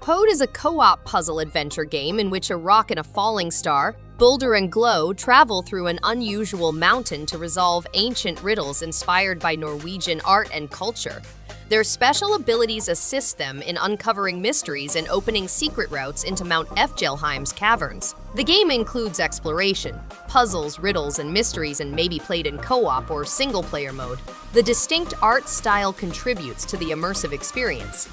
Pode is a co-op puzzle adventure game in which a rock and a falling star, Boulder and Glow, travel through an unusual mountain to resolve ancient riddles inspired by Norwegian art and culture. Their special abilities assist them in uncovering mysteries and opening secret routes into Mount Fjelheim's caverns. The game includes exploration, puzzles, riddles, and mysteries, and may be played in co-op or single-player mode. The distinct art style contributes to the immersive experience.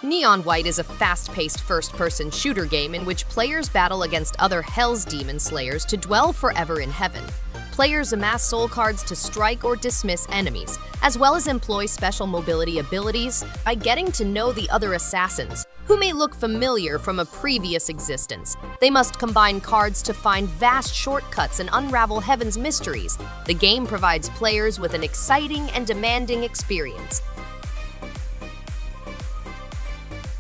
Neon White is a fast-paced first-person shooter game in which players battle against other Hell's Demon Slayers to dwell forever in heaven. Players amass soul cards to strike or dismiss enemies, as well as employ special mobility abilities by getting to know the other assassins, who may look familiar from a previous existence. They must combine cards to find vast shortcuts and unravel heaven's mysteries. The game provides players with an exciting and demanding experience.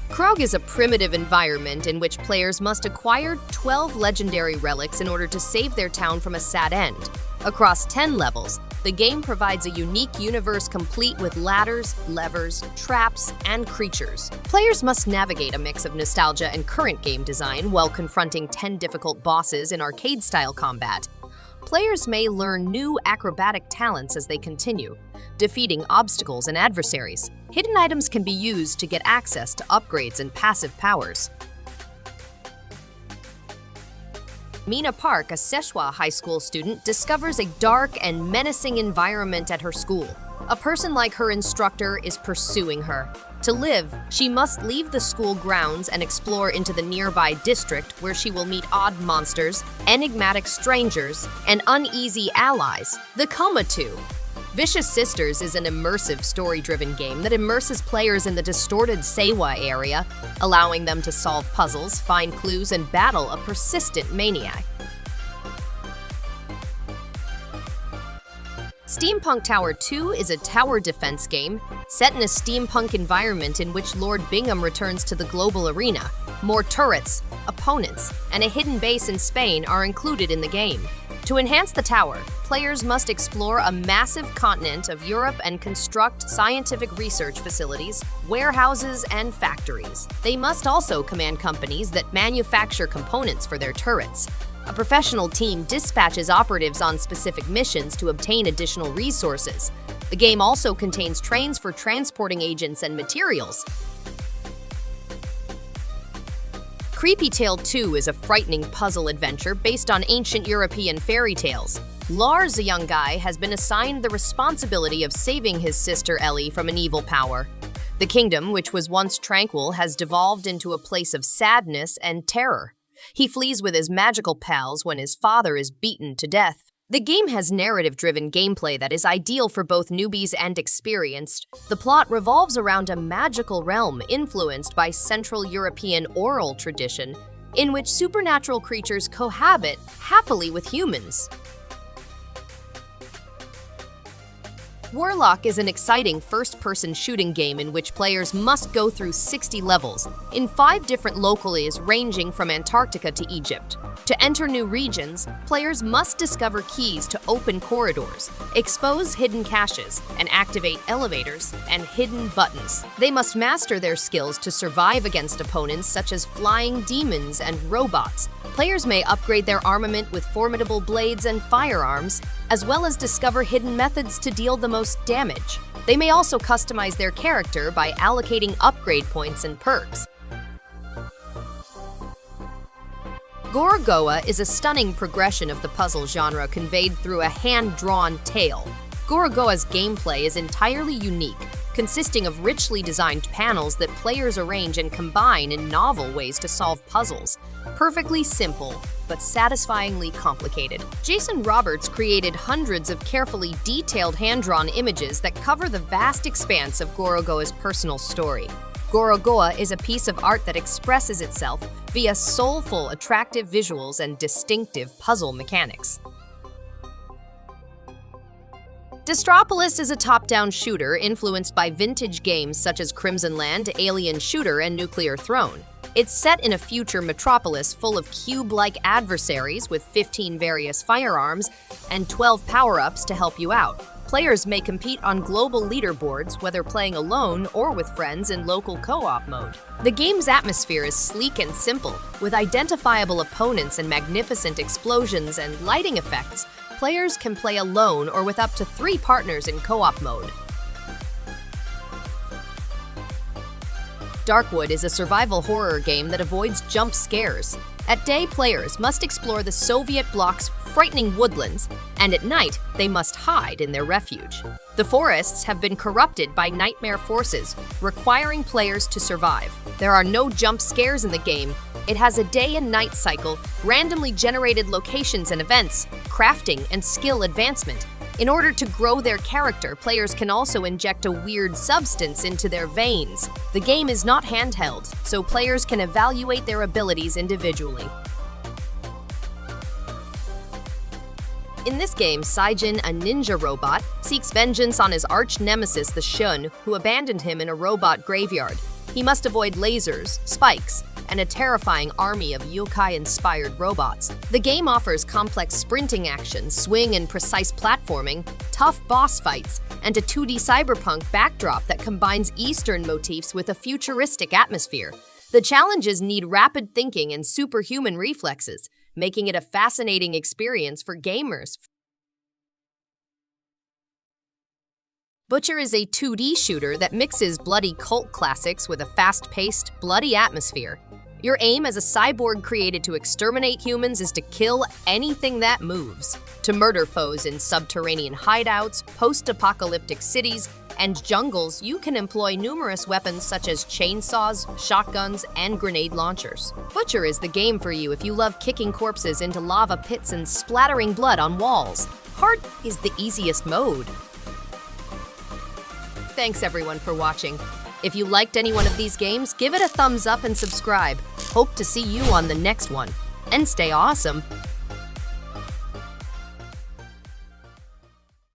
Krog is a primitive environment in which players must acquire 12 legendary relics in order to save their town from a sad end. Across 10 levels, the game provides a unique universe complete with ladders, levers, traps, and creatures. Players must navigate a mix of nostalgia and current game design while confronting 10 difficult bosses in arcade-style combat. Players may learn new acrobatic talents as they continue, defeating obstacles and adversaries. Hidden items can be used to get access to upgrades and passive powers. Mina Park, a Szechuan high school student, discovers a dark and menacing environment at her school. A person like her instructor is pursuing her. To live, she must leave the school grounds and explore into the nearby district, where she will meet odd monsters, enigmatic strangers, and uneasy allies. The Coma 2. Vicious Sisters is an immersive, story-driven game that immerses players in the distorted Seiwa area, allowing them to solve puzzles, find clues, and battle a persistent maniac. Steampunk Tower 2 is a tower defense game set in a steampunk environment in which Lord Bingham returns to the global arena. More turrets, opponents, and a hidden base in Spain are included in the game. To enhance the tower, players must explore a massive continent of Europe and construct scientific research facilities, warehouses, and factories. They must also command companies that manufacture components for their turrets. A professional team dispatches operatives on specific missions to obtain additional resources. The game also contains trains for transporting agents and materials. Creepy Tale 2 is a frightening puzzle adventure based on ancient European fairy tales. Lars, a young guy, has been assigned the responsibility of saving his sister Ellie from an evil power. The kingdom, which was once tranquil, has devolved into a place of sadness and terror. He flees with his magical pals when his father is beaten to death. The game has narrative-driven gameplay that is ideal for both newbies and experienced. The plot revolves around a magical realm influenced by Central European oral tradition, in which supernatural creatures cohabit happily with humans. Warlock is an exciting first-person shooting game in which players must go through 60 levels in 5 different locales ranging from Antarctica to Egypt. To enter new regions, players must discover keys to open corridors, expose hidden caches, and activate elevators and hidden buttons. They must master their skills to survive against opponents such as flying demons and robots. Players may upgrade their armament with formidable blades and firearms, as well as discover hidden methods to deal the most damage. They may also customize their character by allocating upgrade points and perks. Gorogoa is a stunning progression of the puzzle genre conveyed through a hand-drawn tale. Gorogoa's gameplay is entirely unique, consisting of richly designed panels that players arrange and combine in novel ways to solve puzzles. Perfectly simple, but satisfyingly complicated. Jason Roberts created hundreds of carefully detailed hand-drawn images that cover the vast expanse of Gorogoa's personal story. Gorogoa is a piece of art that expresses itself via soulful, attractive visuals and distinctive puzzle mechanics. Destropolis is a top-down shooter influenced by vintage games such as Crimson Land, Alien Shooter, and Nuclear Throne. It's set in a future metropolis full of cube-like adversaries with 15 various firearms and 12 power-ups to help you out. Players may compete on global leaderboards, whether playing alone or with friends in local co-op mode. The game's atmosphere is sleek and simple, with identifiable opponents and magnificent explosions and lighting effects. Players can play alone or with up to 3 partners in co-op mode. Darkwood is a survival horror game that avoids jump scares. At day, players must explore the Soviet bloc's frightening woodlands, and at night, they must hide in their refuge. The forests have been corrupted by nightmare forces, requiring players to survive. There are no jump scares in the game. It has a day and night cycle, randomly generated locations and events, crafting, and skill advancement. In order to grow their character, players can also inject a weird substance into their veins. The game is not handheld, so players can evaluate their abilities individually. In this game, Cyjin, a ninja robot, seeks vengeance on his arch-nemesis, the Shun, who abandoned him in a robot graveyard. He must avoid lasers, spikes, and a terrifying army of yokai-inspired robots. The game offers complex sprinting action, swing and precise platforming, tough boss fights, and a 2D cyberpunk backdrop that combines Eastern motifs with a futuristic atmosphere. The challenges need rapid thinking and superhuman reflexes, making it a fascinating experience for gamers. Butcher is a 2D shooter that mixes bloody cult classics with a fast-paced, bloody atmosphere. Your aim as a cyborg created to exterminate humans is to kill anything that moves. To murder foes in subterranean hideouts, post-apocalyptic cities, and jungles, you can employ numerous weapons such as chainsaws, shotguns, and grenade launchers. Butcher is the game for you if you love kicking corpses into lava pits and splattering blood on walls. Hard is the easiest mode. Thanks everyone for watching. If you liked any one of these games, give it a thumbs up and subscribe. Hope to see you on the next one. And stay awesome!